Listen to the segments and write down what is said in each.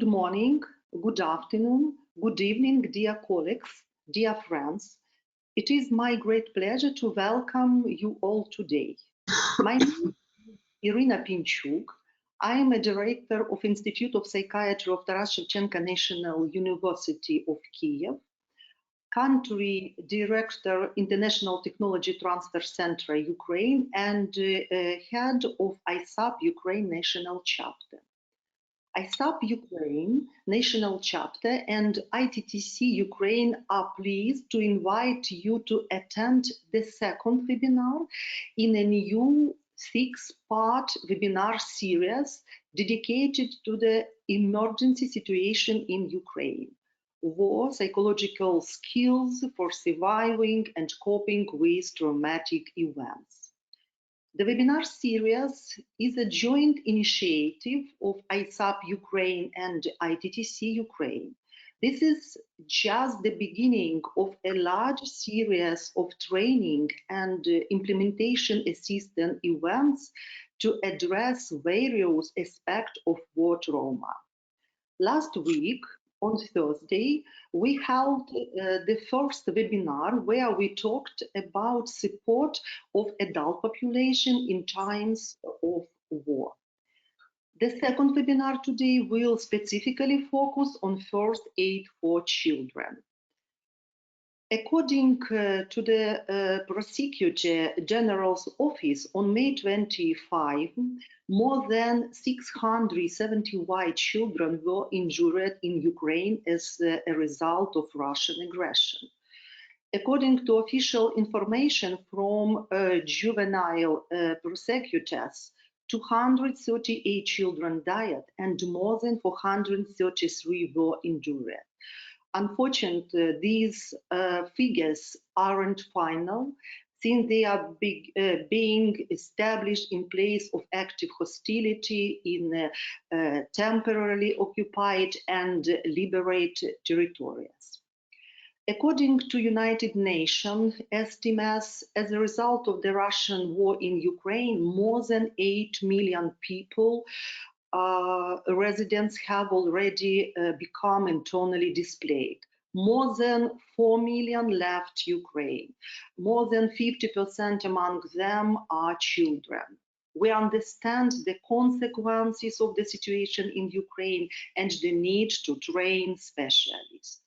Good morning, good afternoon, good evening, dear colleagues, dear friends. It is my great pleasure to welcome you all today. My name is Irina Pinchuk. I am a director of Institute of Psychiatry of Taras Shevchenko National University of Kiev, country director, International Technology Transfer Center, Ukraine, and head of ISSUP Ukraine National Chapter. ISSUP Ukraine National Chapter and ITTC-Ukraine are pleased to invite you to attend the second webinar in a new 6-part webinar series dedicated to the emergency situation in Ukraine, war, psychological skills for surviving and coping with traumatic events. The webinar series is a joint initiative of ISSUP Ukraine and ITTC Ukraine. This is just the beginning of a large series of training and implementation assistance events to address various aspects of war trauma. Last week, on Thursday, we held the first webinar where we talked about support of adult population in times of war. The second webinar today will specifically focus on first aid for children. According to the Prosecutor General's Office, on May 25, more than 670 white children were injured in Ukraine as a result of Russian aggression. According to official information from juvenile prosecutors, 238 children died and more than 433 were injured. Unfortunately, these figures aren't final, since they are being established in place of active hostility in temporarily occupied and liberated territories. According to United Nations estimates, as a result of the Russian war in Ukraine, more than 8 million people residents have already become internally displaced. More than 4 million left Ukraine. More than 50% among them are children. We understand the consequences of the situation in Ukraine and the need to train specialists.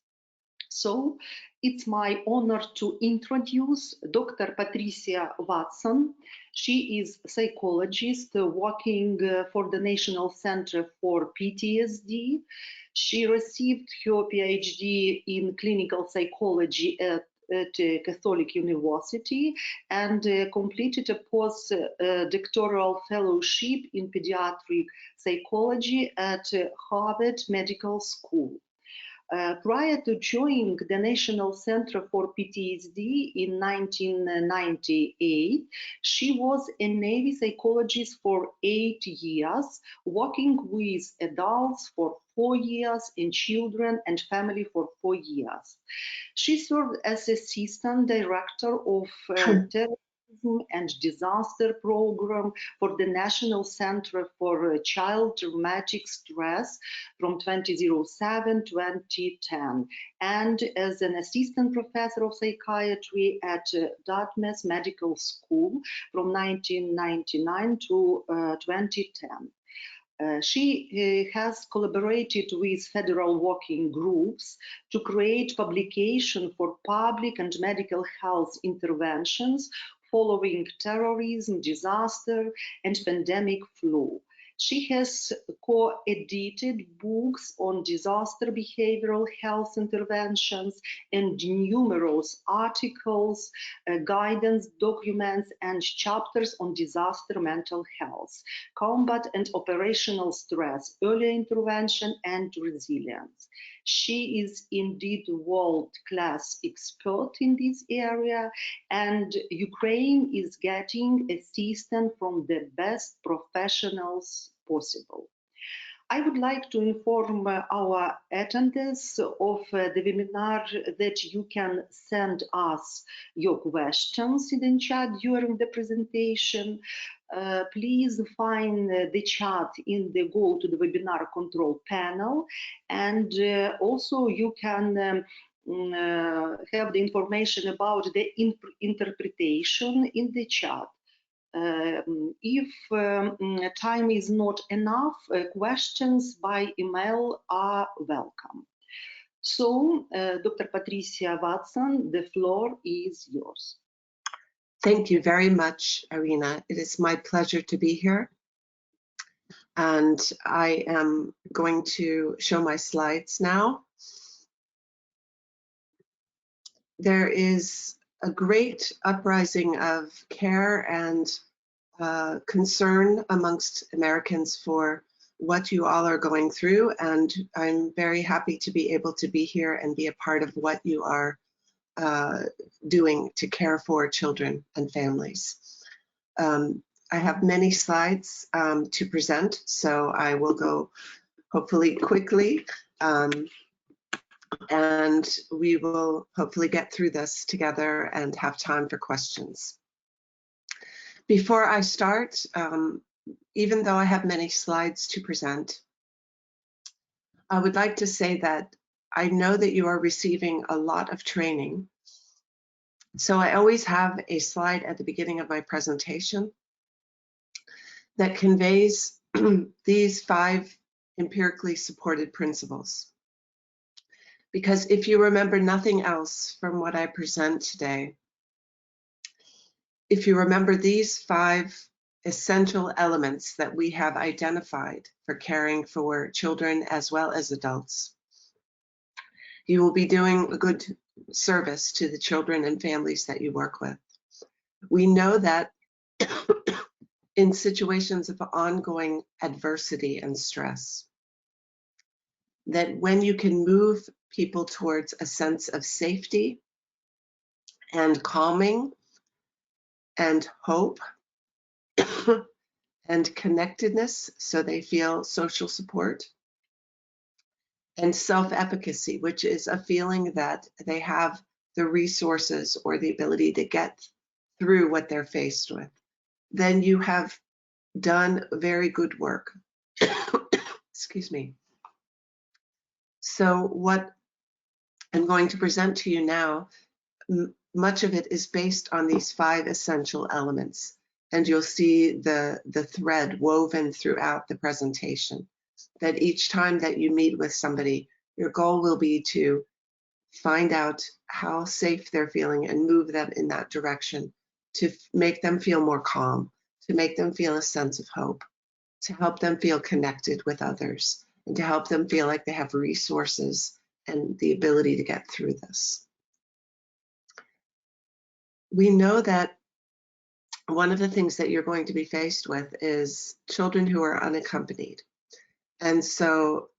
So it's my honor to introduce Dr. Patricia Watson. She is a psychologist working for the National Center for PTSD. She received her PhD in clinical psychology at Catholic University and completed a postdoctoral fellowship in pediatric psychology at Harvard Medical School. Prior to joining the National Center for PTSD in 1998, she was a Navy psychologist for 8 years, working with adults for 4 years and children and family for 4 years. She served as Assistant Director of Terrorism and Disaster Program for the National Center for Child Traumatic Stress from 2007 to 2010, and as an Assistant Professor of Psychiatry at Dartmouth Medical School from 1999 to 2010. She has collaborated with federal working groups to create publication for public and medical health interventions following terrorism, disaster, and pandemic flu. She has co-edited books on disaster behavioral health interventions and numerous articles, guidance documents, and chapters on disaster mental health, combat and operational stress, early intervention, and resilience. She is indeed a world-class expert in this area, and Ukraine is getting assistance from the best professionals possible. I would like to inform our attendees of the webinar that you can send us your questions in the chat during the presentation. please find the chat in the Go to the Webinar Control panel, and also you can have the information about the interpretation in the chat. If time is not enough, questions by email are welcome. So, Dr. Patricia Watson, the floor is yours. Thank you very much, Irina. It is my pleasure to be here. And I am going to show my slides now. There is a great uprising of care and concern amongst Americans for what you all are going through, and I'm very happy to be able to be here and be a part of what you are doing to care for children and families. I have many slides to present, so I will go hopefully quickly, and we will hopefully get through this together and have time for questions. Before I start, even though I have many slides to present, I would like to say that I know that you are receiving a lot of training. So I always have a slide at the beginning of my presentation that conveys these 5 empirically supported principles. Because if you remember nothing else from what I present today, if you remember these 5 essential elements that we have identified for caring for children as well as adults, you will be doing a good service to the children and families that you work with. We know that in situations of ongoing adversity and stress, that when you can move people towards a sense of safety and calming and hope and connectedness, so they feel social support, and self-efficacy, which is a feeling that they have the resources or the ability to get through what they're faced with, then you have done very good work. Excuse me. So what I'm going to present to you now, much of it is based on these 5 essential elements, and you'll see the thread woven throughout the presentation, that each time that you meet with somebody, your goal will be to find out how safe they're feeling and move them in that direction, to make them feel more calm, to make them feel a sense of hope, to help them feel connected with others, and to help them feel like they have resources and the ability to get through this. We know that one of the things that you're going to be faced with is children who are unaccompanied. And so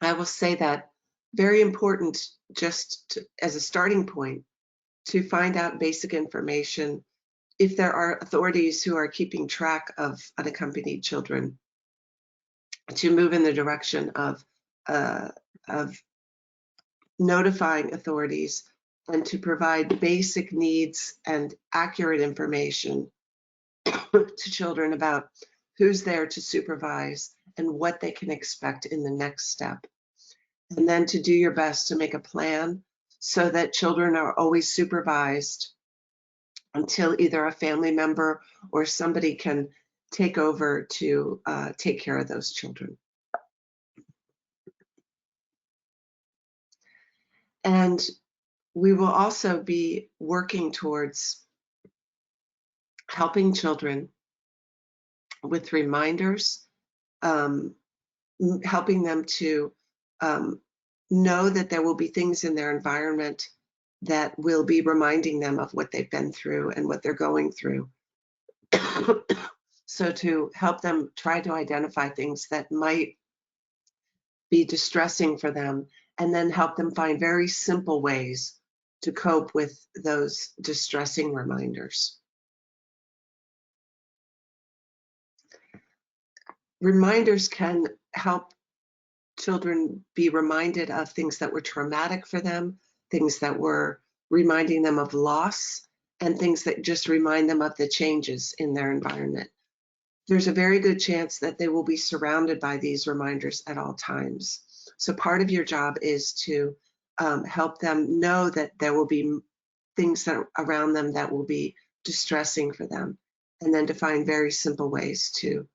I will say that very important, just as a starting point, to find out basic information if there are authorities who are keeping track of unaccompanied children, to move in the direction of notifying authorities and to provide basic needs and accurate information to children about who's there to supervise and what they can expect in the next step. And then to do your best to make a plan so that children are always supervised until either a family member or somebody can take over to take care of those children. And we will also be working towards helping children with reminders, helping them to know that there will be things in their environment that will be reminding them of what they've been through and what they're going through. So to help them try to identify things that might be distressing for them, and then help them find very simple ways to cope with those distressing reminders. Reminders can help children be reminded of things that were traumatic for them, things that were reminding them of loss, and things that just remind them of the changes in their environment. There's a very good chance that they will be surrounded by these reminders at all times. So part of your job is to help them know that there will be things that around them that will be distressing for them, and then to find very simple ways to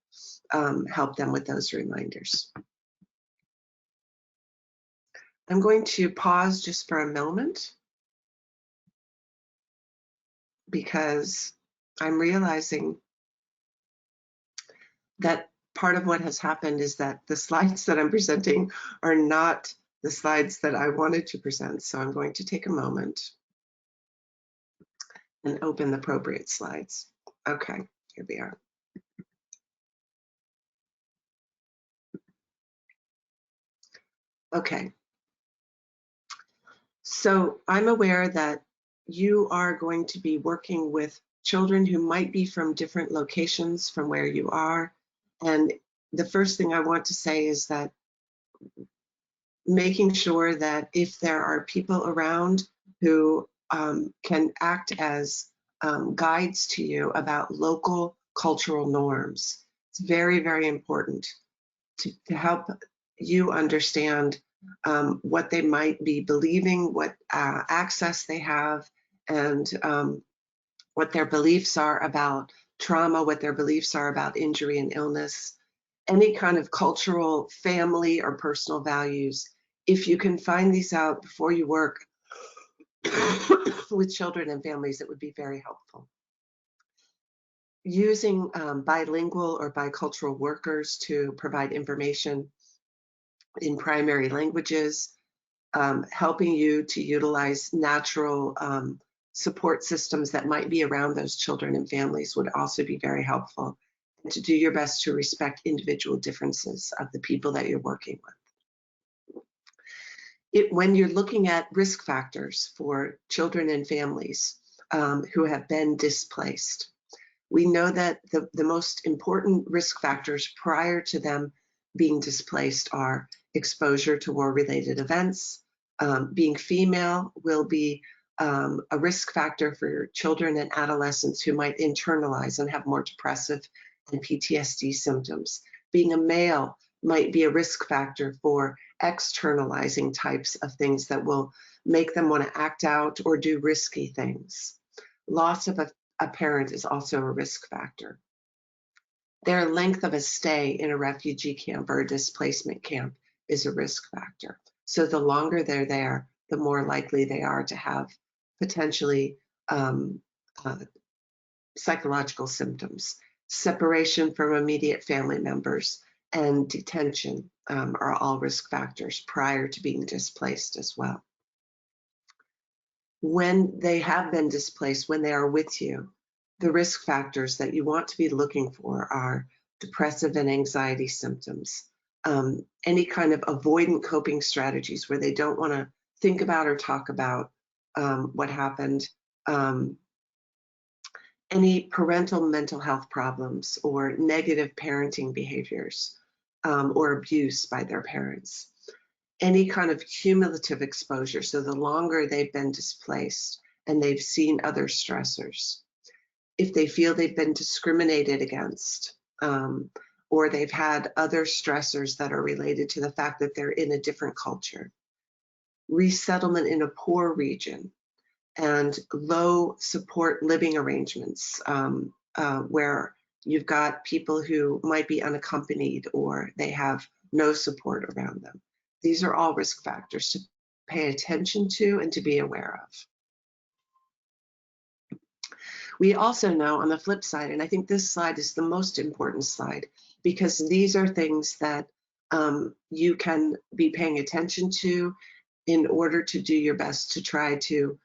help them with those reminders. I'm going to pause just for a moment because I'm realizing that part of what has happened is that the slides that I'm presenting are not the slides that I wanted to present. So I'm going to take a moment and open the appropriate slides. Okay, here we are. Okay. So I'm aware that you are going to be working with children who might be from different locations from where you are. And the first thing I want to say is that making sure that if there are people around who can act as guides to you about local cultural norms, it's very, very important to help you understand what they might be believing, what access they have, and what their beliefs are about trauma, what their beliefs are about injury and illness, any kind of cultural, family, or personal values. If you can find these out before you work with children and families, it would be very helpful. Using bilingual or bicultural workers to provide information in primary languages, helping you to utilize natural support systems that might be around those children and families would also be very helpful. And to do your best to respect individual differences of the people that you're working with. When you're looking at risk factors for children and families who have been displaced, we know that the most important risk factors prior to them being displaced are exposure to war-related events. Being female will be a risk factor for children and adolescents who might internalize and have more depressive and PTSD symptoms. Being a male might be a risk factor for externalizing types of things that will make them want to act out or do risky things. Loss of a parent is also a risk factor. Their length of a stay in a refugee camp or a displacement camp is a risk factor. So the longer they're there, the more likely they are to have potentially psychological symptoms. Separation from immediate family members and detention are all risk factors prior to being displaced as well. When they have been displaced, when they are with you, the risk factors that you want to be looking for are depressive and anxiety symptoms, any kind of avoidant coping strategies where they don't want to think about or talk about what happened, any parental mental health problems or negative parenting behaviors or abuse by their parents. Any kind of cumulative exposure, so the longer they've been displaced and they've seen other stressors. If they feel they've been discriminated against, or they've had other stressors that are related to the fact that they're in a different culture. Resettlement in a poor region and low support living arrangements where you've got people who might be unaccompanied or they have no support around them. These are all risk factors to pay attention to and to be aware of. We also know on the flip side, and I think this slide is the most important slide, because these are things that you can be paying attention to in order to do your best to try to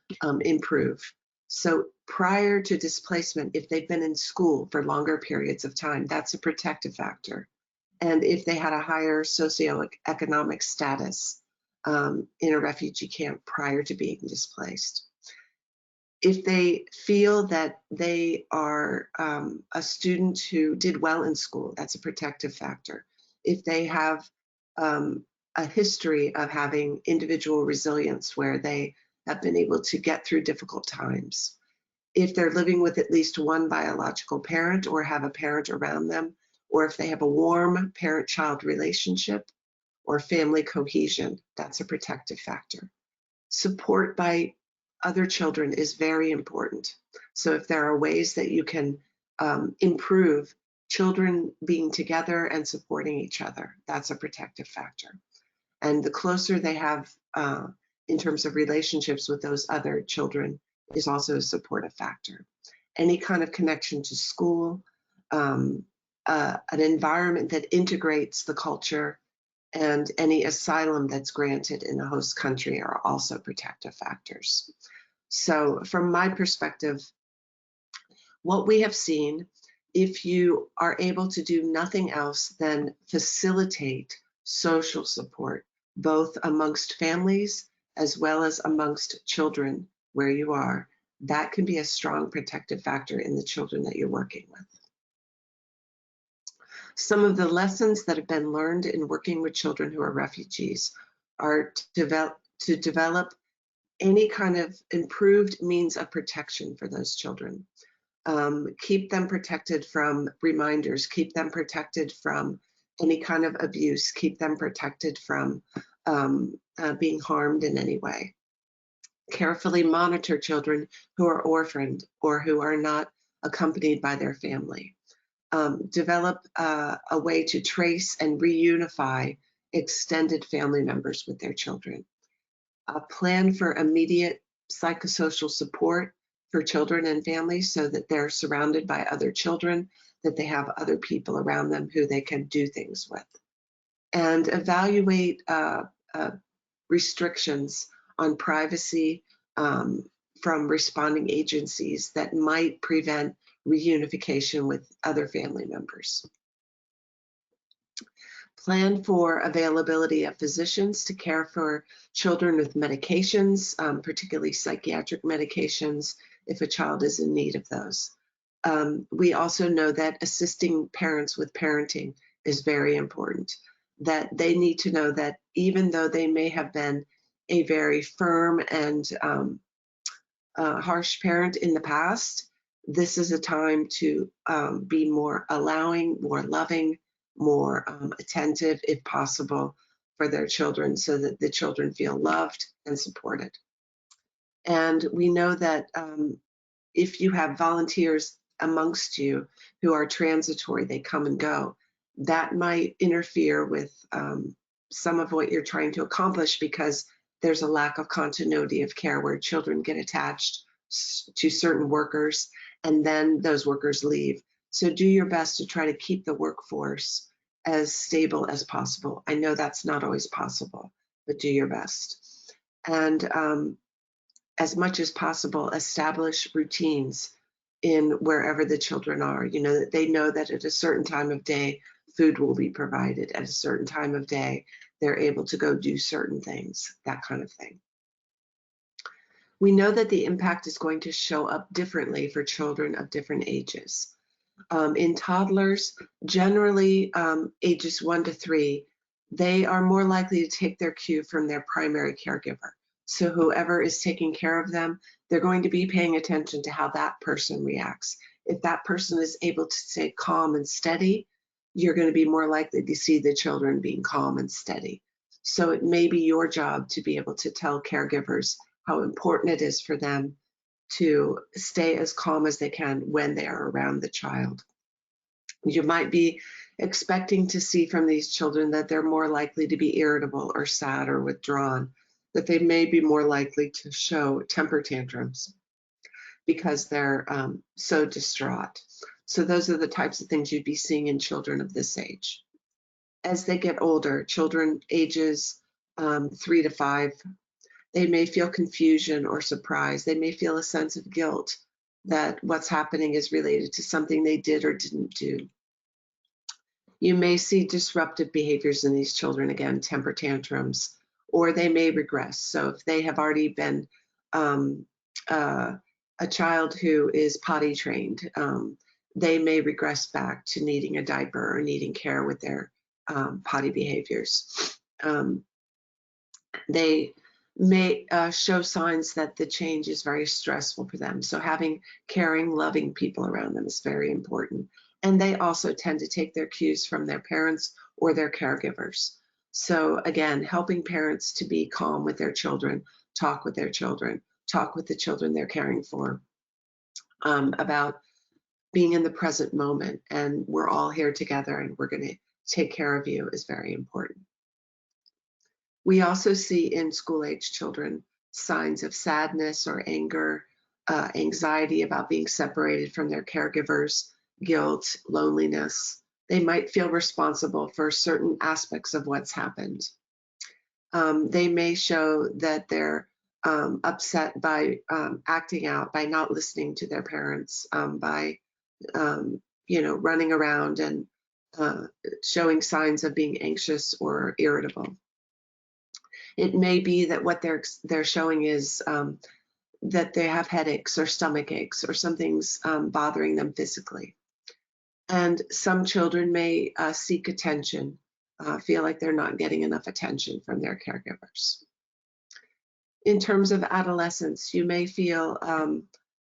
improve. So prior to displacement, if they've been in school for longer periods of time, that's a protective factor. And if they had a higher socioeconomic status in a refugee camp prior to being displaced. If they feel that they are a student who did well in school, that's a protective factor. If they have a history of having individual resilience where they have been able to get through difficult times. if they're living with at least one biological parent or have a parent around them, or if they have a warm parent-child relationship or family cohesion, that's a protective factor. Support by other children is very important. So if there are ways that you can improve children being together and supporting each other, that's a protective factor. And the closer they have in terms of relationships with those other children is also a supportive factor. Any kind of connection to school, an environment that integrates the culture, and any asylum that's granted in the host country are also protective factors. So from my perspective, what we have seen, if you are able to do nothing else than facilitate social support, both amongst families as well as amongst children where you are, that can be a strong protective factor in the children that you're working with. Some of the lessons that have been learned in working with children who are refugees are to develop any kind of improved means of protection for those children. Keep them protected from reminders, keep them protected from any kind of abuse, keep them protected from being harmed in any way. Carefully monitor children who are orphaned or who are not accompanied by their family. Develop a way to trace and reunify extended family members with their children. Plan for immediate psychosocial support for children and families so that they're surrounded by other children, that they have other people around them who they can do things with. And evaluate restrictions on privacy from responding agencies that might prevent reunification with other family members. Plan for availability of physicians to care for children with medications, particularly psychiatric medications, if a child is in need of those. We also know that assisting parents with parenting is very important, that they need to know that even though they may have been a very firm and harsh parent in the past, this is a time to be more allowing, more loving, more attentive, if possible, for their children so that the children feel loved and supported. And we know that if you have volunteers amongst you who are transitory, they come and go, that might interfere with some of what you're trying to accomplish because there's a lack of continuity of care where children get attached to certain workers and then those workers leave. So do your best to try to keep the workforce as stable as possible. I know that's not always possible, but do your best. And as much as possible, establish routines in wherever the children are. You know, that they know that at a certain time of day, food will be provided. At a certain time of day, they're able to go do certain things, that kind of thing. We know that the impact is going to show up differently for children of different ages. In toddlers, generally ages 1 to 3, they are more likely to take their cue from their primary caregiver. So whoever is taking care of them, they're going to be paying attention to how that person reacts. If that person is able to stay calm and steady, you're going to be more likely to see the children being calm and steady. So it may be your job to be able to tell caregivers how important it is for them to stay as calm as they can when they are around the child. You might be expecting to see from these children that they're more likely to be irritable or sad or withdrawn, that they may be more likely to show temper tantrums because they're so distraught. So those are the types of things you'd be seeing in children of this age. As they get older, children ages 3 to 5, they may feel confusion or surprise. They may feel a sense of guilt that what's happening is related to something they did or didn't do. You may see disruptive behaviors in these children, again, temper tantrums, or they may regress. So if they have already been a child who is potty trained, they may regress back to needing a diaper or needing care with their potty behaviors. They may show signs that the change is very stressful for them. So having caring, loving people around them is very important. And they also tend to take their cues from their parents or their caregivers. So again, helping parents to be calm with their children, talk with their children, talk with the children they're caring for, about being in the present moment, and we're all here together and we're going to take care of you is very important. We also see in school-age children signs of sadness or anger, anxiety about being separated from their caregivers, guilt, loneliness. They might feel responsible for certain aspects of what's happened. They may show that they're upset by acting out, by not listening to their parents, by running around and showing signs of being anxious or irritable. It may be that what they're showing is that they have headaches or stomach aches or something's bothering them physically. And some children may seek attention, feel like they're not getting enough attention from their caregivers. In terms of adolescence, you may feel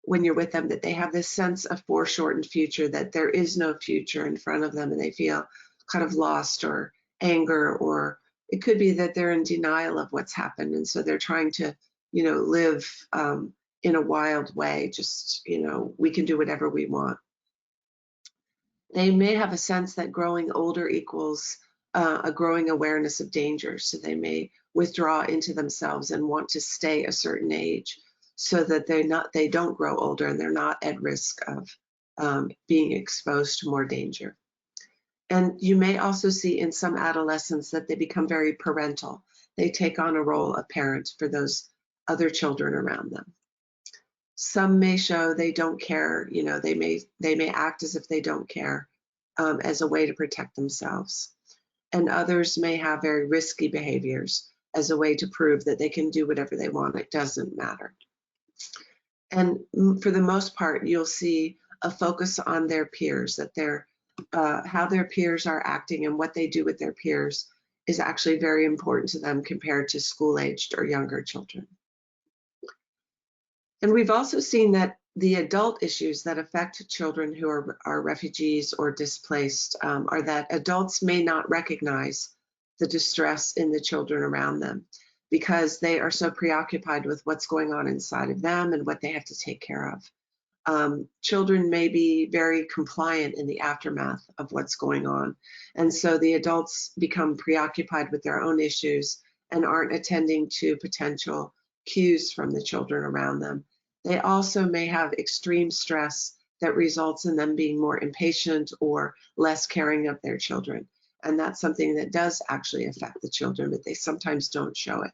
when you're with them that they have this sense of foreshortened future, that there is no future in front of them, and they feel kind of lost or anger, or it could be that they're in denial of what's happened, and so they're trying to, live in a wild way, just, we can do whatever we want. They may have a sense that growing older equals a growing awareness of danger, so they may withdraw into themselves and want to stay a certain age so that they don't grow older and they're not at risk of being exposed to more danger. And you may also see in some adolescents that they become very parental. They take on a role of parent for those other children around them. Some may show they don't care, they may act as if they don't care, as a way to protect themselves. And others may have very risky behaviors as a way to prove that they can do whatever they want. It doesn't matter. And for the most part, you'll see a focus on their peers, that how their peers are acting and what they do with their peers is actually very important to them compared to school-aged or younger children. And we've also seen that the adult issues that affect children who are refugees or displaced are that adults may not recognize the distress in the children around them because they are so preoccupied with what's going on inside of them and what they have to take care of. Children may be very compliant in the aftermath of what's going on, and so the adults become preoccupied with their own issues and aren't attending to potential cues from the children around them. They also may have extreme stress that results in them being more impatient or less caring of their children. And that's something that does actually affect the children, but they sometimes don't show it.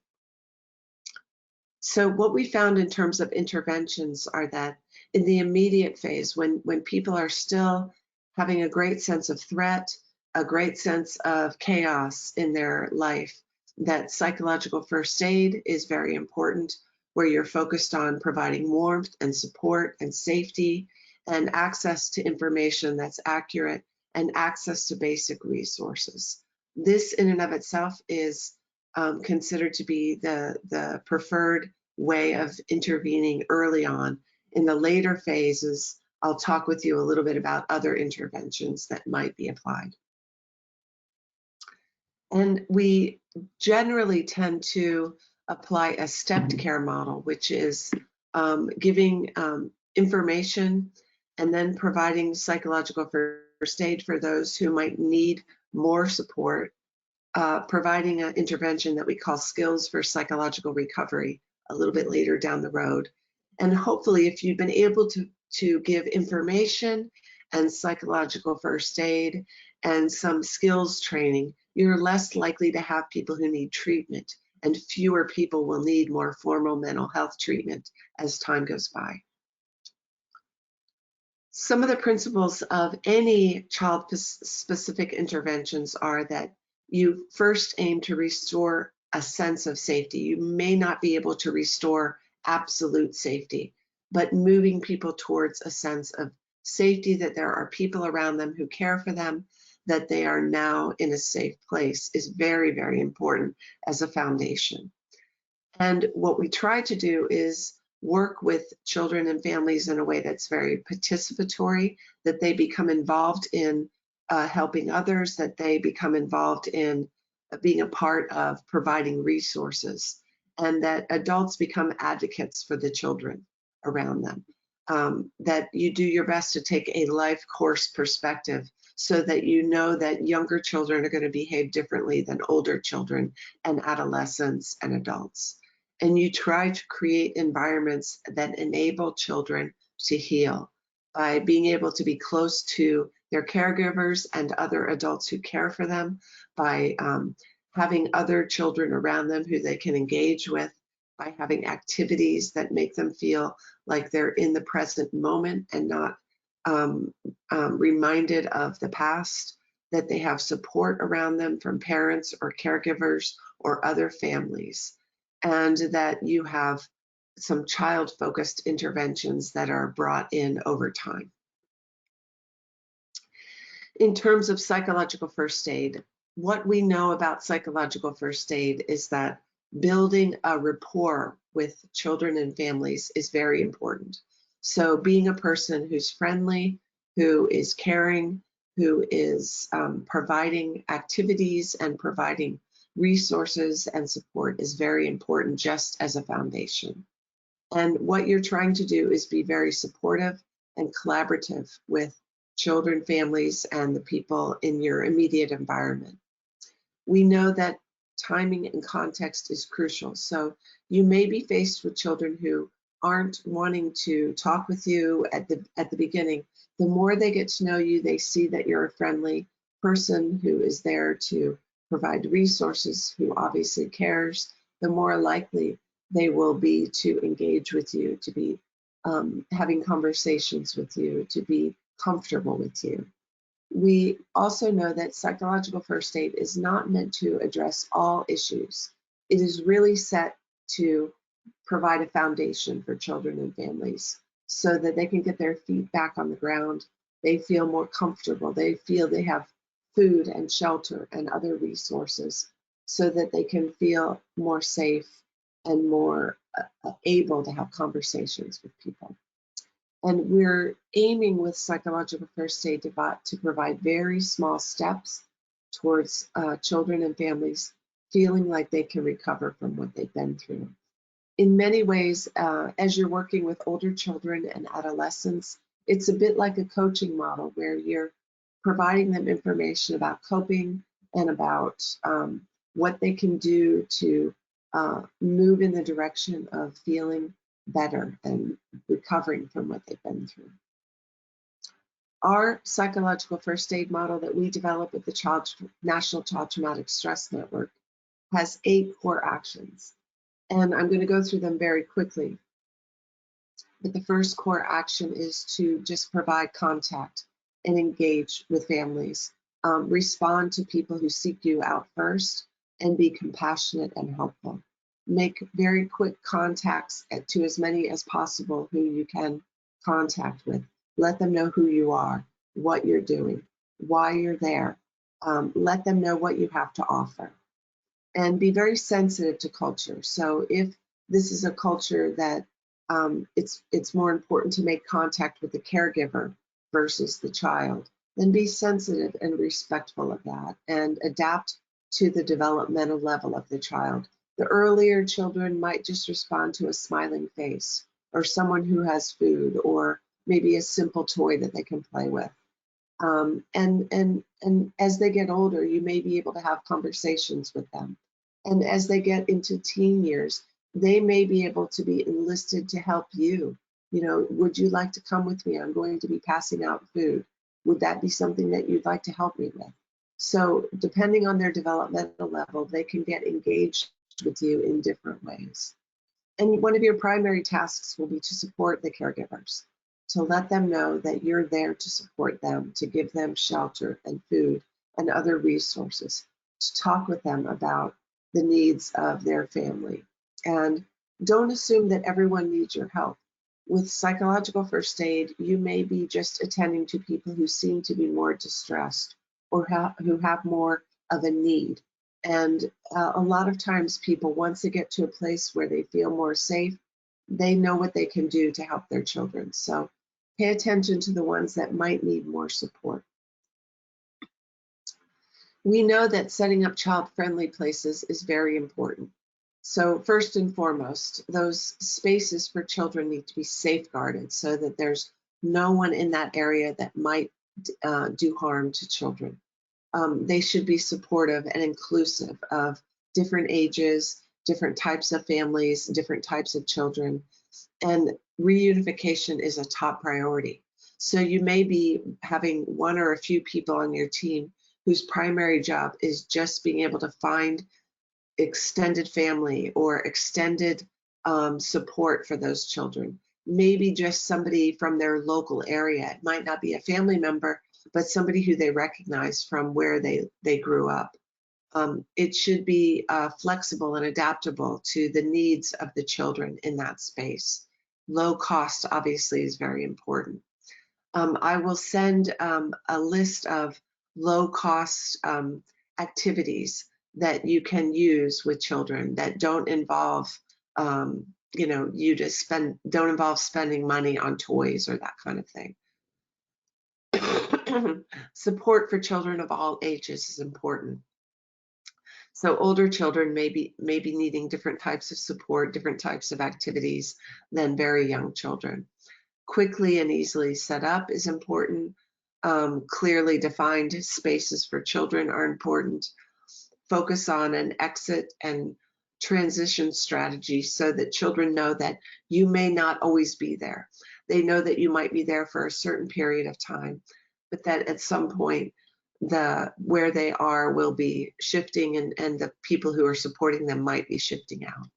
So what we found in terms of interventions are that in the immediate phase, when people are still having a great sense of threat, a great sense of chaos in their life, that psychological first aid is very important, where you're focused on providing warmth and support and safety and access to information that's accurate and access to basic resources. This in and of itself is considered to be the preferred way of intervening early on. In the later phases, I'll talk with you a little bit about other interventions that might be applied. And we generally tend to apply a stepped care model, which is giving information and then providing psychological first aid for those who might need more support, providing an intervention that we call skills for psychological recovery a little bit later down the road. And hopefully, if you've been able to give information and psychological first aid and some skills training, you're less likely to have people who need treatment, and fewer people will need more formal mental health treatment as time goes by. Some of the principles of any child-specific interventions are that you first aim to restore a sense of safety. You may not be able to restore absolute safety, but moving people towards a sense of safety, that there are people around them who care for them, that they are now in a safe place, is very, very important as a foundation. And what we try to do is work with children and families in a way that's very participatory, that they become involved in helping others, that they become involved in being a part of providing resources, and that adults become advocates for the children around them. That you do your best to take a life course perspective so that you know that younger children are going to behave differently than older children and adolescents and adults. And you try to create environments that enable children to heal by being able to be close to their caregivers and other adults who care for them, by having other children around them who they can engage with, by having activities that make them feel like they're in the present moment and not reminded of the past, that they have support around them from parents or caregivers or other families, and that you have some child-focused interventions that are brought in over time. In terms of psychological first aid, what we know about psychological first aid is that building a rapport with children and families is very important. So being a person who's friendly, who is caring, who is providing activities and providing resources and support is very important, just as a foundation. And what you're trying to do is be very supportive and collaborative with children, families, and the people in your immediate environment. We know that timing and context is crucial. So you may be faced with children who aren't wanting to talk with you at the beginning. The more they get to know you, they see that you're a friendly person who is there to provide resources, who obviously cares, the more likely they will be to engage with you, to be having conversations with you, to be comfortable with you. We also know that psychological first aid is not meant to address all issues. It is really set to provide a foundation for children and families so that they can get their feet back on the ground. They feel more comfortable. They feel they have food and shelter and other resources so that they can feel more safe and more able to have conversations with people. And we're aiming with psychological first aid to provide very small steps towards children and families feeling like they can recover from what they've been through. In many ways, as you're working with older children and adolescents, it's a bit like a coaching model where you're providing them information about coping and about what they can do to move in the direction of feeling better and recovering from what they've been through. Our psychological first aid model that we developed with the National Child Traumatic Stress Network has 8 core actions. And I'm going to go through them very quickly. But the first core action is to just provide contact and engage with families. Respond to people who seek you out first and be compassionate and helpful. Make very quick contacts to as many as possible who you can contact with. Let them know who you are, what you're doing, why you're there. Let them know what you have to offer. And be very sensitive to culture. So if this is a culture that it's more important to make contact with the caregiver versus the child, then be sensitive and respectful of that and adapt to the developmental level of the child. The earlier children might just respond to a smiling face or someone who has food or maybe a simple toy that they can play with. And as they get older, you may be able to have conversations with them. And as they get into teen years, they may be able to be enlisted to help you. You know, would you like to come with me? I'm going to be passing out food. Would that be something that you'd like to help me with? So depending on their developmental level, they can get engaged with you in different ways. And one of your primary tasks will be to support the caregivers, to let them know that you're there to support them, to give them shelter and food and other resources, to talk with them about the needs of their family. And don't assume that everyone needs your help. With psychological first aid, you may be just attending to people who seem to be more distressed or who have more of a need. And a lot of times people, once they get to a place where they feel more safe, they know what they can do to help their children. So pay attention to the ones that might need more support. We know that setting up child-friendly places is very important. So first and foremost, those spaces for children need to be safeguarded so that there's no one in that area that might do harm to children. They should be supportive and inclusive of different ages, different types of families, different types of children, and reunification is a top priority. So you may be having one or a few people on your team whose primary job is just being able to find extended family or extended support for those children. Maybe just somebody from their local area. It might not be a family member, but somebody who they recognize from where they grew up. It should be flexible and adaptable to the needs of the children in that space. Low cost obviously is very important. I will send a list of low cost activities that you can use with children that don't involve don't involve spending money on toys or that kind of thing. Support for children of all ages is important. So older children may be needing different types of support, different types of activities than very young children. Quickly and easily set up is important. Clearly defined spaces for children are important. Focus on an exit and transition strategy so that children know that you may not always be there. They know that you might be there for a certain period of time, but that at some point where they are will be shifting and the people who are supporting them might be shifting out.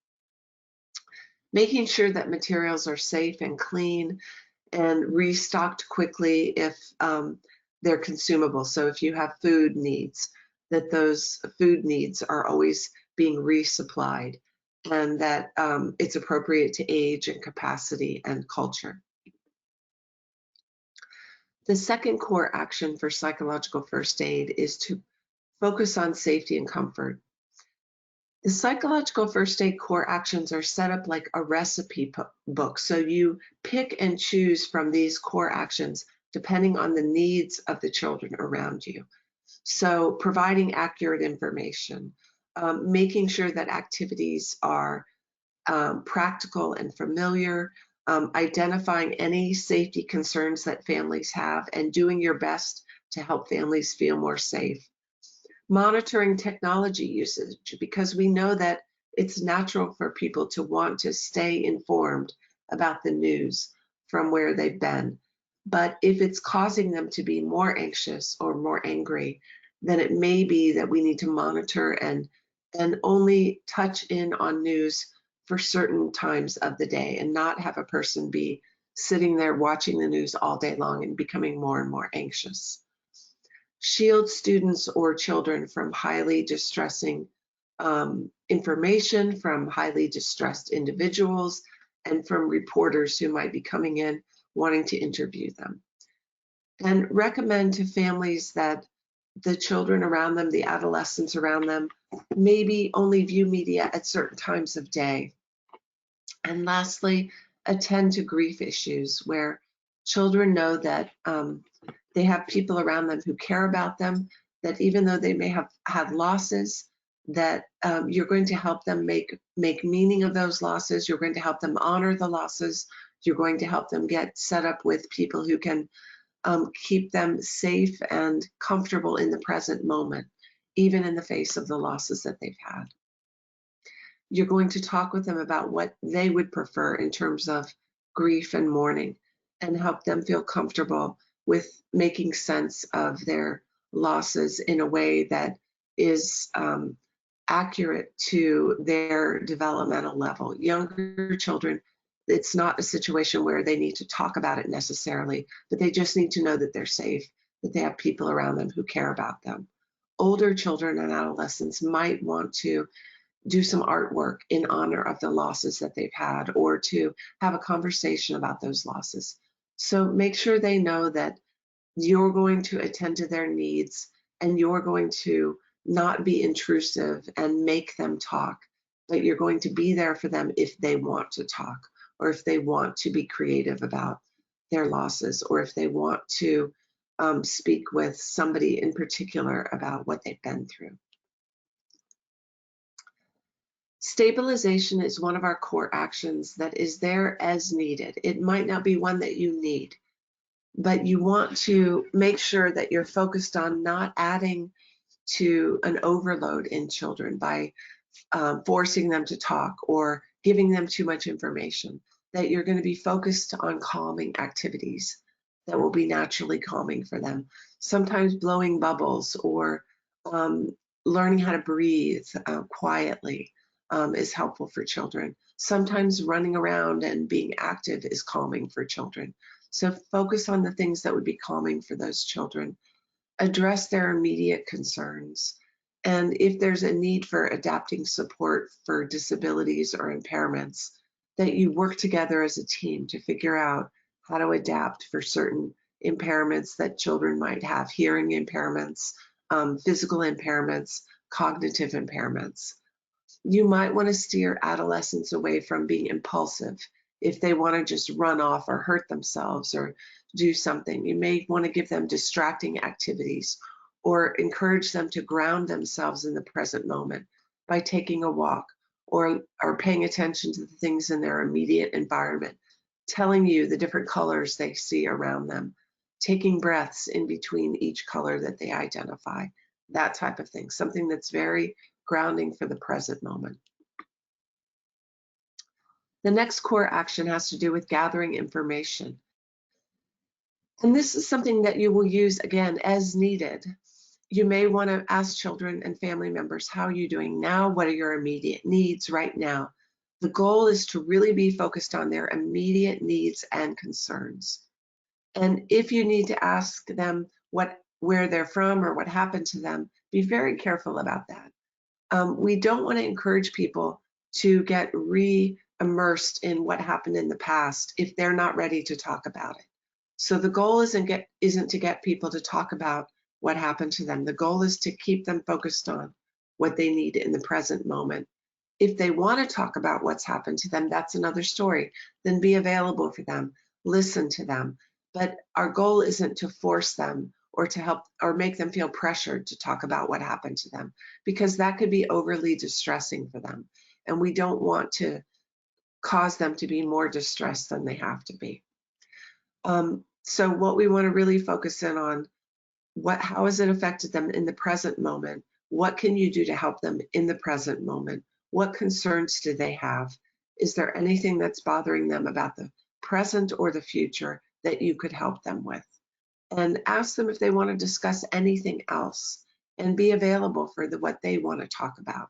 Making sure that materials are safe and clean and restocked quickly if they're consumable. So if you have food needs, that those food needs are always being resupplied and that it's appropriate to age and capacity and culture. The second core action for psychological first aid is to focus on safety and comfort. The psychological first aid core actions are set up like a recipe book. So you pick and choose from these core actions depending on the needs of the children around you. So providing accurate information, making sure that activities are practical and familiar, identifying any safety concerns that families have, and doing your best to help families feel more safe. Monitoring technology usage, because we know that it's natural for people to want to stay informed about the news from where they've been. But if it's causing them to be more anxious or more angry, then it may be that we need to monitor and only touch in on news for certain times of the day and not have a person be sitting there watching the news all day long and becoming more and more anxious. Shield students or children from highly distressing information, from highly distressed individuals, and from reporters who might be coming in wanting to interview them. And recommend to families that the children around them, the adolescents around them, maybe only view media at certain times of day. And lastly, attend to grief issues where children know that they have people around them who care about them, that even though they may have had losses, that you're going to help them make meaning of those losses. You're going to help them honor the losses. You're going to help them get set up with people who can keep them safe and comfortable in the present moment, even in the face of the losses that they've had. You're going to talk with them about what they would prefer in terms of grief and mourning and help them feel comfortable with making sense of their losses in a way that is accurate to their developmental level. Younger children, it's not a situation where they need to talk about it necessarily, but they just need to know that they're safe, that they have people around them who care about them. Older children and adolescents might want to do some artwork in honor of the losses that they've had, or to have a conversation about those losses. So make sure they know that you're going to attend to their needs and you're going to not be intrusive and make them talk, but you're going to be there for them if they want to talk, or if they want to be creative about their losses, or if they want to speak with somebody in particular about what they've been through. Stabilization is one of our core actions that is there as needed. It might not be one that you need, but you want to make sure that you're focused on not adding to an overload in children by forcing them to talk or giving them too much information, that you're going to be focused on calming activities that will be naturally calming for them. Sometimes blowing bubbles or learning how to breathe quietly is helpful for children. Sometimes running around and being active is calming for children. So focus on the things that would be calming for those children. Address their immediate concerns. And if there's a need for adapting support for disabilities or impairments, that you work together as a team to figure out how to adapt for certain impairments that children might have, hearing impairments, physical impairments, cognitive impairments. You might want to steer adolescents away from being impulsive. If they want to just run off or hurt themselves or do something, you may want to give them distracting activities or encourage them to ground themselves in the present moment by taking a walk or paying attention to the things in their immediate environment, telling you the different colors they see around them, taking breaths in between each color that they identify, that type of thing, something that's very grounding for the present moment. The next core action has to do with gathering information. And this is something that you will use, again, as needed. You may want to ask children and family members, how are you doing now? What are your immediate needs right now? The goal is to really be focused on their immediate needs and concerns. And if you need to ask them where they're from or what happened to them, be very careful about that. We don't want to encourage people to get re-immersed in what happened in the past if they're not ready to talk about it. So the goal isn't to get people to talk about what happened to them. The goal is to keep them focused on what they need in the present moment. If they want to talk about what's happened to them, that's another story. Then be available for them, listen to them. But our goal isn't to force them or to help or make them feel pressured to talk about what happened to them, because that could be overly distressing for them. And we don't want to cause them to be more distressed than they have to be. So what we want to really focus in on, how has it affected them in the present moment? What can you do to help them in the present moment? What concerns do they have? Is there anything that's bothering them about the present or the future that you could help them with? And ask them if they want to discuss anything else and be available for what they want to talk about.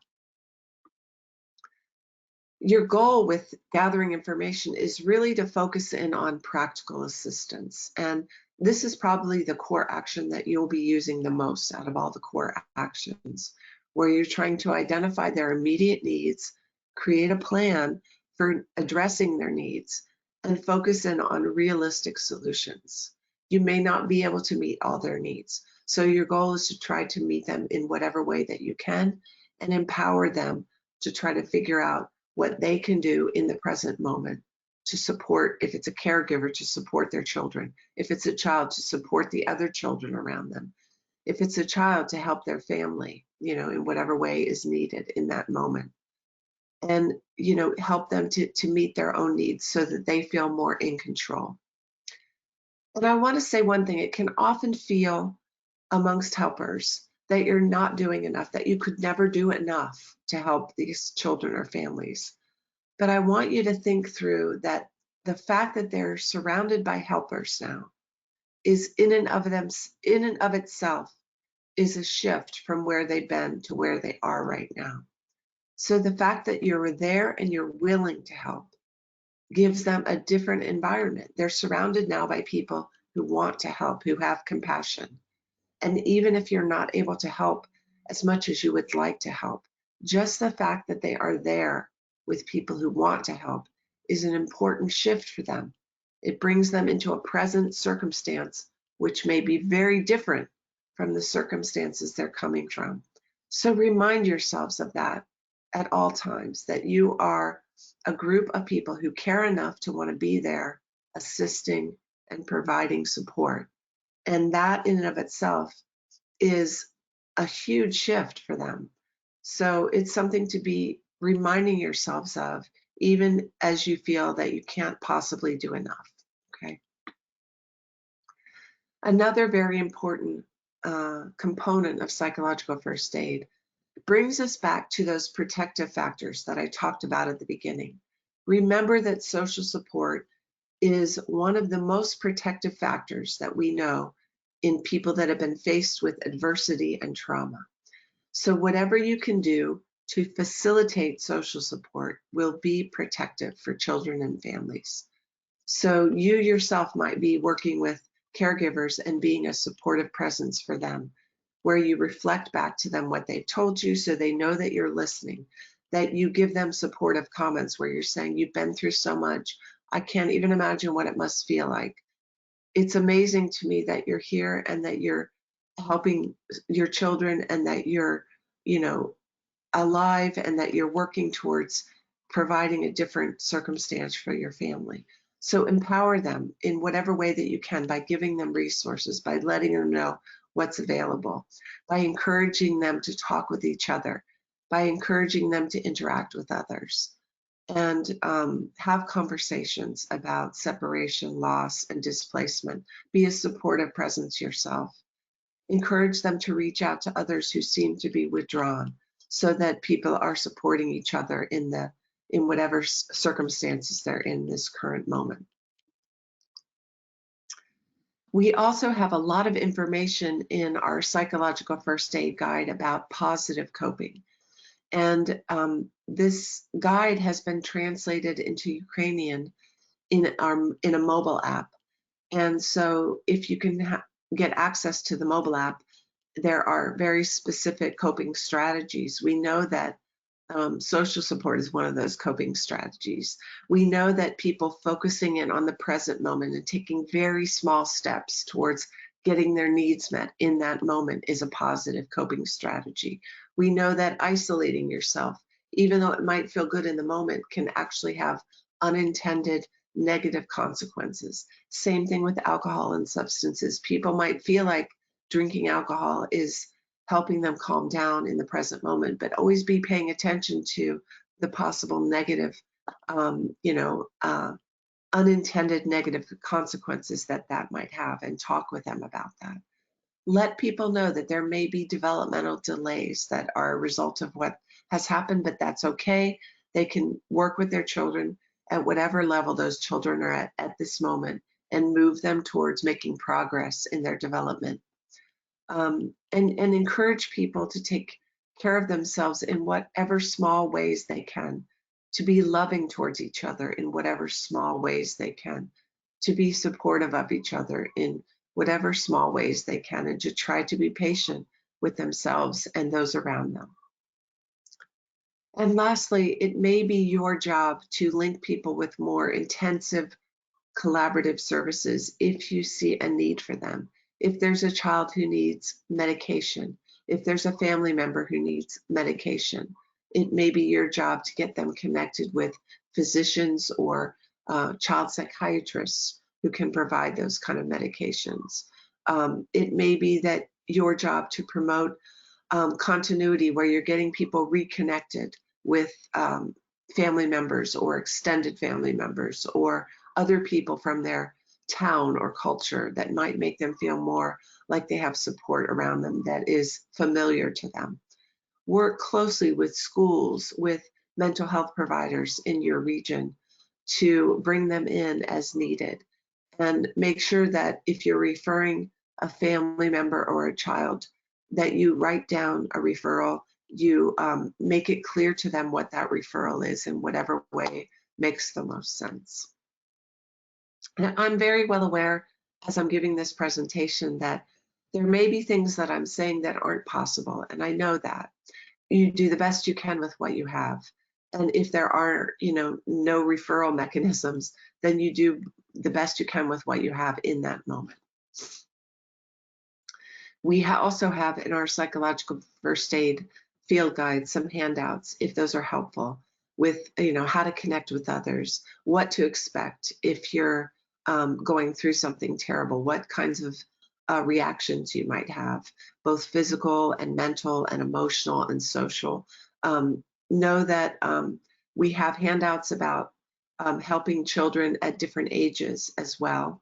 Your goal with gathering information is really to focus in on practical assistance. And this is probably the core action that you'll be using the most out of all the core actions, where you're trying to identify their immediate needs, create a plan for addressing their needs, and focus in on realistic solutions. You may not be able to meet all their needs. So your goal is to try to meet them in whatever way that you can and empower them to try to figure out what they can do in the present moment to support, if it's a caregiver, to support their children, if it's a child, to support the other children around them, if it's a child, to help their family, in whatever way is needed in that moment. And, help them to meet their own needs so that they feel more in control. And I want to say one thing, it can often feel amongst helpers that you're not doing enough, that you could never do enough to help these children or families. But I want you to think through that the fact that they're surrounded by helpers now is in and of itself is a shift from where they've been to where they are right now. So the fact that you're there and you're willing to help gives them a different environment. They're surrounded now by people who want to help, who have compassion. And even if you're not able to help as much as you would like to help, just the fact that they are there with people who want to help is an important shift for them. It brings them into a present circumstance, which may be very different from the circumstances they're coming from. So remind yourselves of that at all times, that you are a group of people who care enough to want to be there, assisting and providing support. And that in and of itself is a huge shift for them. So it's something to be reminding yourselves of, even as you feel that you can't possibly do enough. Okay. Another very important component of psychological first aid brings us back to those protective factors that I talked about at the beginning. Remember that social support is one of the most protective factors that we know in people that have been faced with adversity and trauma. So whatever you can do to facilitate social support will be protective for children and families. So you yourself might be working with caregivers and being a supportive presence for them, where you reflect back to them what they've told you so they know that you're listening, that you give them supportive comments where you're saying, you've been through so much, I can't even imagine what it must feel like. It's amazing to me that you're here and that you're helping your children and that you're, alive and that you're working towards providing a different circumstance for your family. So empower them in whatever way that you can by giving them resources, by letting them know what's available, by encouraging them to talk with each other, by encouraging them to interact with others, and have conversations about separation, loss, and displacement. Be a supportive presence yourself. Encourage them to reach out to others who seem to be withdrawn, so that people are supporting each other in whatever circumstances they're in this current moment. We also have a lot of information in our psychological first aid guide about positive coping. And this guide has been translated into Ukrainian in a mobile app. And so if you can get access to the mobile app, there are very specific coping strategies. We know that social support is one of those coping strategies. We know that people focusing in on the present moment and taking very small steps towards getting their needs met in that moment is a positive coping strategy. We know that isolating yourself, even though it might feel good in the moment, can actually have unintended negative consequences. Same thing with alcohol and substances. People might feel like drinking alcohol is helping them calm down in the present moment, but always be paying attention to the possible negative, unintended negative consequences that might have, and talk with them about that. Let people know that there may be developmental delays that are a result of what has happened, but that's okay. They can work with their children at whatever level those children are at this moment and move them towards making progress in their development. And encourage people to take care of themselves in whatever small ways they can, to be loving towards each other in whatever small ways they can, to be supportive of each other in whatever small ways they can, and to try to be patient with themselves and those around them. And lastly, it may be your job to link people with more intensive collaborative services if you see a need for them. If there's a child who needs medication, if there's a family member who needs medication, it may be your job to get them connected with physicians or child psychiatrists who can provide those kind of medications. It may be that your job to promote continuity, where you're getting people reconnected with family members or extended family members or other people from their town or culture that might make them feel more like they have support around them that is familiar to them. Work closely with schools, with mental health providers in your region to bring them in as needed. And make sure that if you're referring a family member or a child, that you write down a referral, you make it clear to them what that referral is in whatever way makes the most sense. And I'm very well aware, as I'm giving this presentation, that there may be things that I'm saying that aren't possible, and I know that. You do the best you can with what you have. And if there are, no referral mechanisms, then you do the best you can with what you have in that moment. We also have in our psychological first aid field guide some handouts, if those are helpful, with how to connect with others, what to expect if you're going through something terrible, what kinds of reactions you might have, both physical and mental and emotional and social. Know that we have handouts about helping children at different ages as well,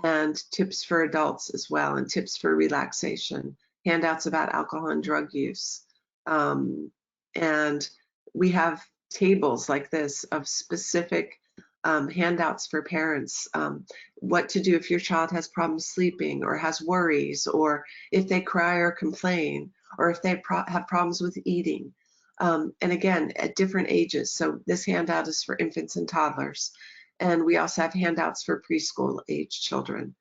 and tips for adults as well, and tips for relaxation, handouts about alcohol and drug use. And we have tables like this of specific handouts for parents, what to do if your child has problems sleeping or has worries, or if they cry or complain, or if they have problems with eating. And again, at different ages. So this handout is for infants and toddlers. And we also have handouts for preschool age children.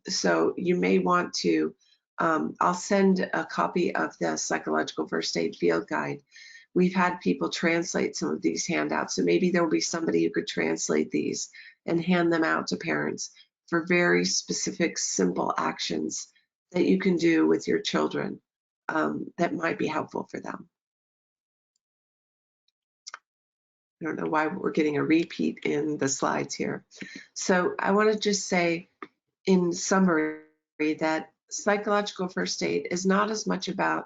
So you may want to, I'll send a copy of the psychological first aid field guide. We've had people translate some of these handouts, so maybe there will be somebody who could translate these and hand them out to parents for very specific, simple actions that you can do with your children that might be helpful for them. I don't know why we're getting a repeat in the slides here. So I want to just say in summary that psychological first aid is not as much about,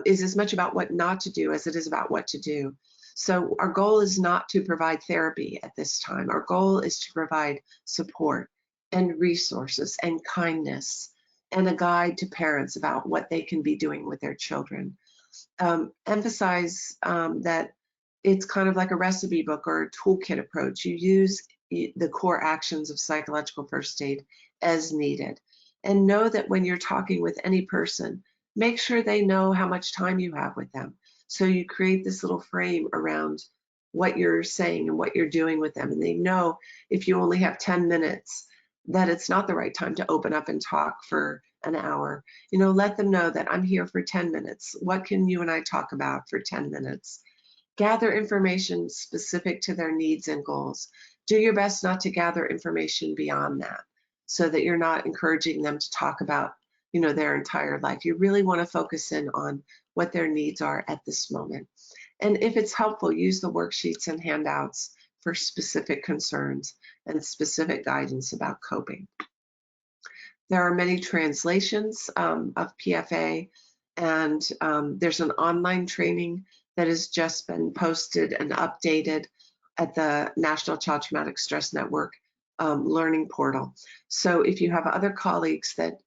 is as much about what not to do as it is about what to do. So our goal is not to provide therapy at this time. Our goal is to provide support and resources and kindness and a guide to parents about what they can be doing with their children. Emphasize that it's kind of like a recipe book or a toolkit approach. You use the core actions of psychological first aid as needed. And know that when you're talking with any person, make sure they know how much time you have with them. So you create this little frame around what you're saying and what you're doing with them. And they know if you only have 10 minutes, that it's not the right time to open up and talk for an hour. Let them know that I'm here for 10 minutes. What can you and I talk about for 10 minutes? Gather information specific to their needs and goals. Do your best not to gather information beyond that, so that you're not encouraging them to talk about, their entire life. You really want to focus in on what their needs are at this moment. And if it's helpful, use the worksheets and handouts for specific concerns and specific guidance about coping. There are many translations of PFA, and there's an online training that has just been posted and updated at the National Child Traumatic Stress Network learning portal. So if you have other colleagues that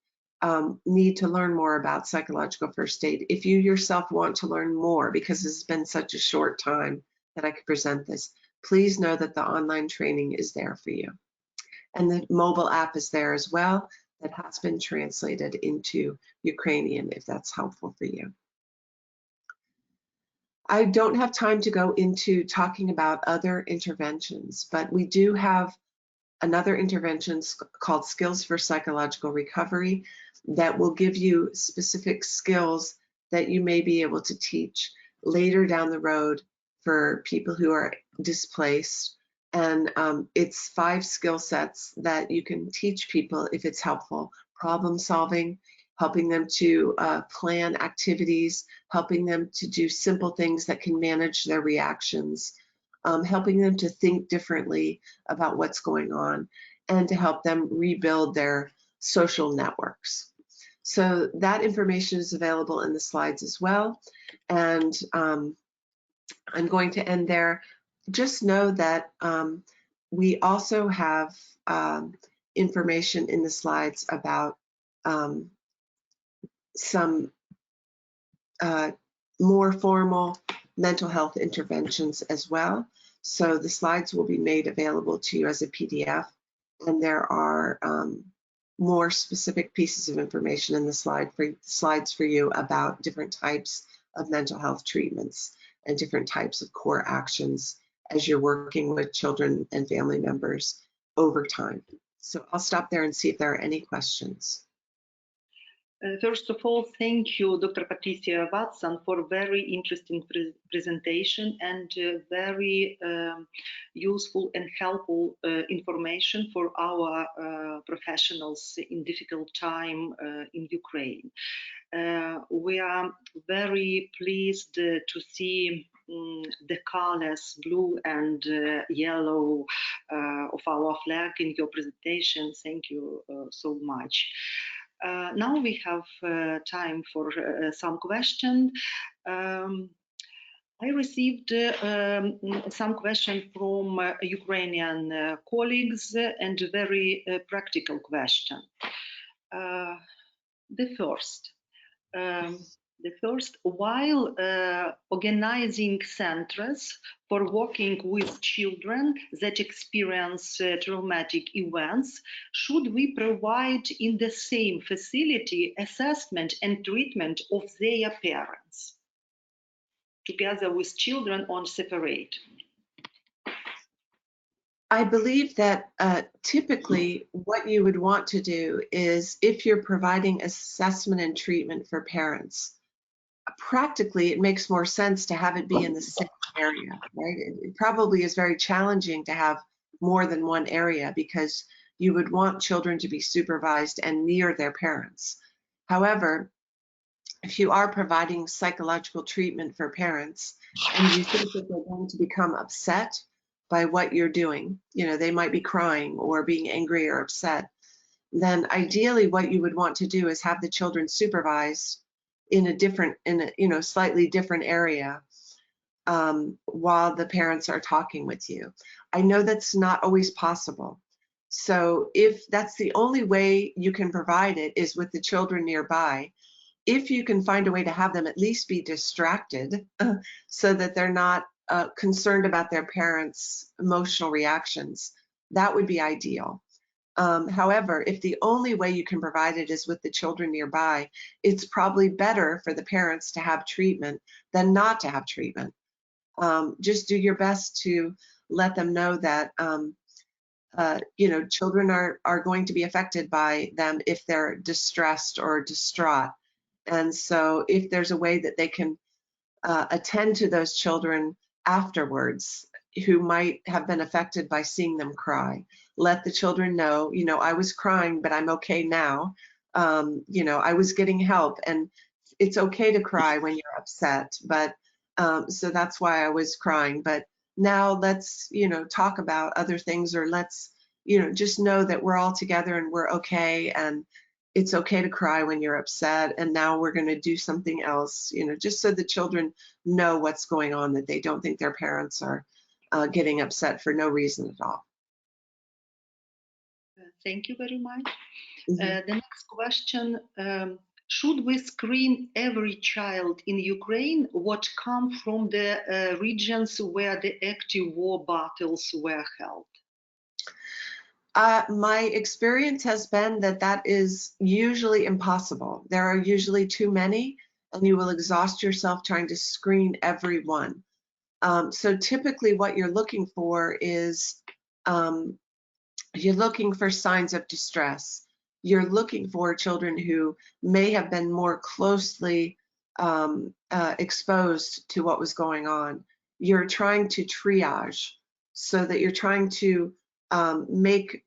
need to learn more about psychological first aid, if you yourself want to learn more, because it's been such a short time that I could present this, please know that the online training is there for you. And the mobile app is there as well, that has been translated into Ukrainian, if that's helpful for you. I don't have time to go into talking about other interventions, but we do have another intervention called Skills for Psychological Recovery that will give you specific skills that you may be able to teach later down the road for people who are displaced. And it's 5 skill sets that you can teach people if it's helpful. Problem solving, helping them to plan activities, helping them to do simple things that can manage their reactions, helping them to think differently about what's going on, and to help them rebuild their social networks. So that information is available in the slides as well. And I'm going to end there. Just know that we also have information in the slides about some more formal mental health interventions as well. So the slides will be made available to you as a PDF, and there are more specific pieces of information in the slides for you about different types of mental health treatments and different types of core actions as you're working with children and family members over time. So I'll stop there and see if there are any questions. First of all, thank you, Dr. Patricia Watson, for very interesting presentation and very useful and helpful information for our professionals in difficult time in Ukraine. We are very pleased to see the colors blue and yellow of our flag in your presentation. Thank you so much. Now we have time for some questions. I received some questions from Ukrainian colleagues and a very practical question. The first, while organizing centers for working with children that experience traumatic events, should we provide in the same facility assessment and treatment of their parents, together with children or separate? I believe that typically what you would want to do is, if you're providing assessment and treatment for parents, practically it makes more sense to have it be in the same area, right? It probably is very challenging to have more than one area because you would want children to be supervised and near their parents. However, if you are providing psychological treatment for parents and you think that they're going to become upset by what you're doing, they might be crying or being angry or upset, then ideally what you would want to do is have the children supervised in a slightly different area while the parents are talking with you. I know that's not always possible. So if that's the only way you can provide it is with the children nearby, if you can find a way to have them at least be distracted so that they're not concerned about their parents' emotional reactions, that would be ideal. However, if the only way you can provide it is with the children nearby, it's probably better for the parents to have treatment than not to have treatment. Just do your best to let them know that children are going to be affected by them if they're distressed or distraught. And so if there's a way that they can attend to those children afterwards who might have been affected by seeing them cry, let the children know, I was crying, but I'm okay now. I was getting help, and it's okay to cry when you're upset, but so that's why I was crying. But now let's, talk about other things, or let's, just know that we're all together and we're okay, and it's okay to cry when you're upset, and now we're going to do something else, just so the children know what's going on, that they don't think their parents are getting upset for no reason at all. Thank you very much. The next question, should we screen every child in Ukraine what come from the regions where the active war battles were held? My experience has been that that is usually impossible. There are usually too many, and you will exhaust yourself trying to screen everyone. So typically what you're looking for is, you're looking for signs of distress. You're looking for children who may have been more closely exposed to what was going on. You're trying to triage so that you're trying to make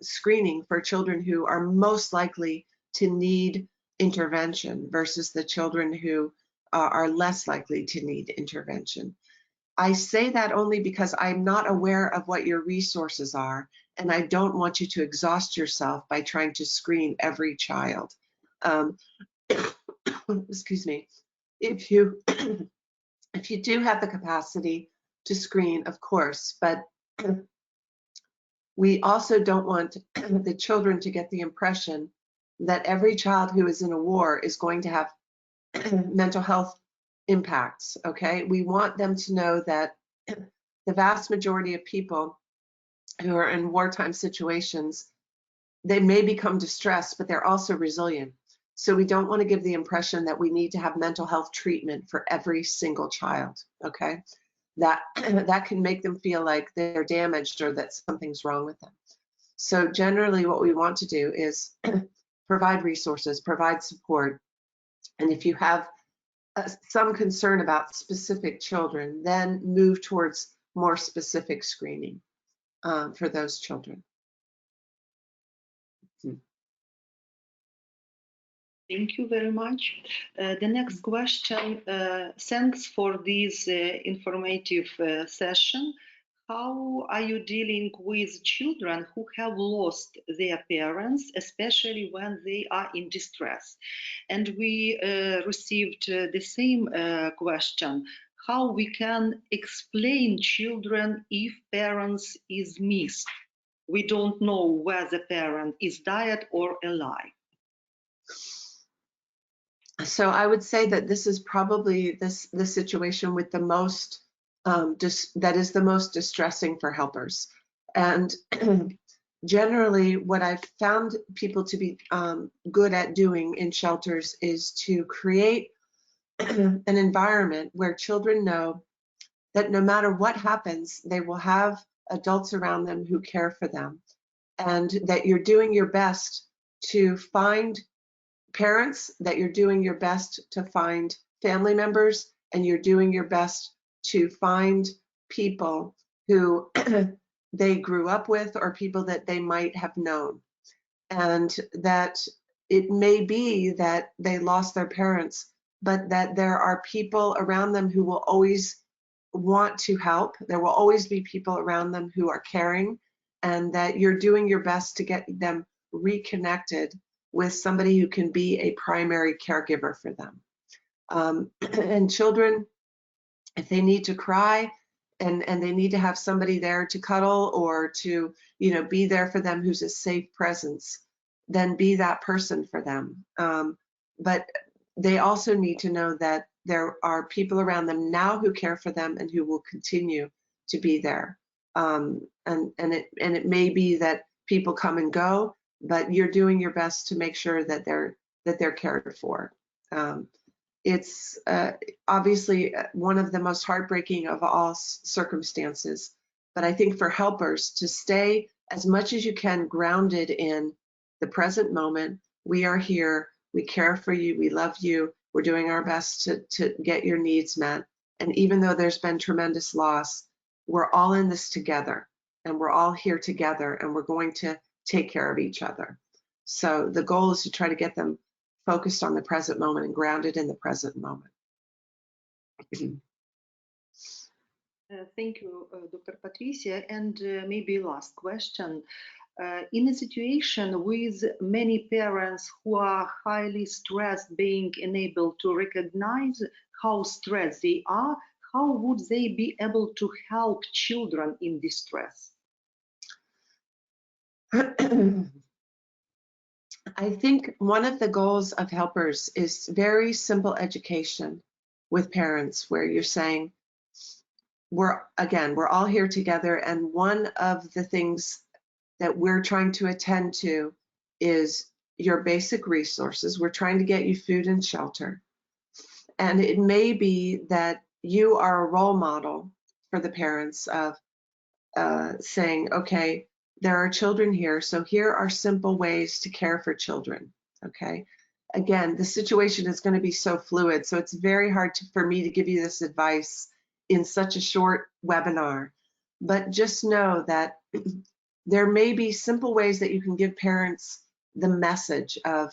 screening for children who are most likely to need intervention versus the children who are less likely to need intervention. I say that only because I'm not aware of what your resources are, and I don't want you to exhaust yourself by trying to screen every child. Excuse me. If you do have the capacity to screen, of course, but we also don't want the children to get the impression that every child who is in a war is going to have mental health impacts, okay? We want them to know that the vast majority of people who are in wartime situations, they may become distressed, but they're also resilient. So we don't want to give the impression that we need to have mental health treatment for every single child, okay? That can make them feel like they're damaged or that something's wrong with them. So generally what we want to do is provide resources, provide support. And if you have some concern about specific children, then move towards more specific screening for those children. Thank you very much. The next question, thanks for this informative session. How are you dealing with children who have lost their parents, especially when they are in distress? And we received the same question, how we can explain children if parents is missed. We don't know where the parent is dead or alive. So I would say that this is probably the situation with the most that is the most distressing for helpers. And generally, what I've found people to be good at doing in shelters is to create an environment where children know that no matter what happens, they will have adults around them who care for them, and that you're doing your best to find parents, that you're doing your best to find family members, and you're doing your best to find people who they grew up with or people that they might have known. And that it may be that they lost their parents, but that there are people around them who will always want to help. There will always be people around them who are caring, and that you're doing your best to get them reconnected with somebody who can be a primary caregiver for them. And children, if they need to cry and they need to have somebody there to cuddle or to, be there for them who's a safe presence, then be that person for them. But they also need to know that there are people around them now who care for them and who will continue to be there. And it may be that people come and go, but you're doing your best to make sure that they're cared for. It's obviously one of the most heartbreaking of all circumstances, but I think for helpers to stay as much as you can grounded in the present moment. We are here, we care for you, we love you, we're doing our best to get your needs met. And even though there's been tremendous loss, we're all in this together, and we're all here together, and we're going to take care of each other. So the goal is to try to get them focused on the present moment and grounded in the present moment. Thank you, Dr. Patricia. And maybe last question. In a situation with many parents who are highly stressed, being unable to recognize how stressed they are, how would they be able to help children in distress? I think one of the goals of helpers is very simple education with parents, where you're saying, we're all here together, and one of the things that we're trying to attend to is your basic resources. We're trying to get you food and shelter. And it may be that you are a role model for the parents of saying, okay, there are children here, so here are simple ways to care for children, okay? Again, the situation is going to be so fluid, so it's very hard for me to give you this advice in such a short webinar. But just know that there may be simple ways that you can give parents the message of,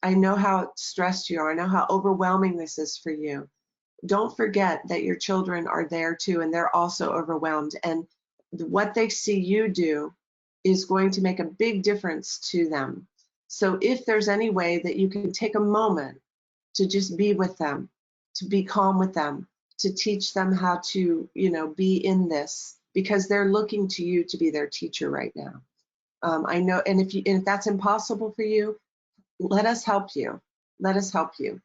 I know how stressed you are, I know how overwhelming this is for you. Don't forget that your children are there too, and they're also overwhelmed. And what they see you do is going to make a big difference to them. So if there's any way that you can take a moment to just be with them, to be calm with them, to teach them how to, be in this, because they're looking to you to be their teacher right now. I know, and if that's impossible for you, let us help you. Let us help you.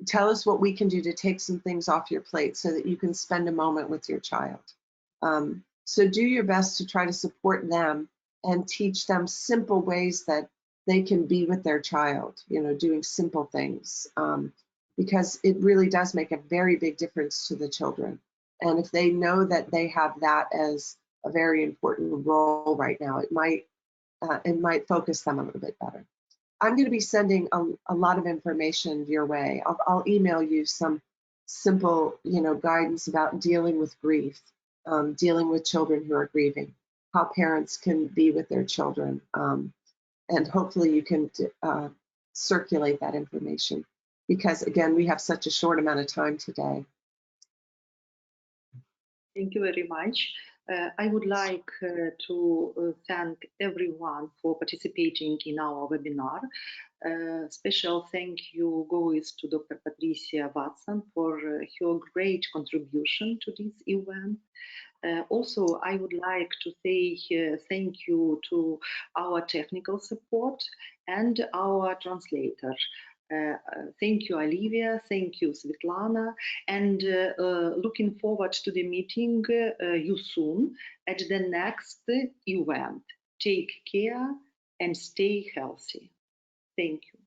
Tell us what we can do to take some things off your plate so that you can spend a moment with your child. So do your best to try to support them and teach them simple ways that they can be with their child, doing simple things, because it really does make a very big difference to the children. And if they know that they have that as a very important role right now, it might focus them a little bit better. I'm going to be sending a lot of information your way. I'll email you some simple, guidance about dealing with grief, dealing with children who are grieving, how parents can be with their children, and hopefully you can circulate that information, because again, we have such a short amount of time today. Thank you very much. I would like to thank everyone for participating in our webinar. Special thank you goes to Dr. Patricia Watson for her great contribution to this event. Also, I would like to say thank you to our technical support and our translator. Thank you, Olivia. Thank you, Svetlana. And looking forward to the meeting you soon at the next event. Take care and stay healthy. Thank you.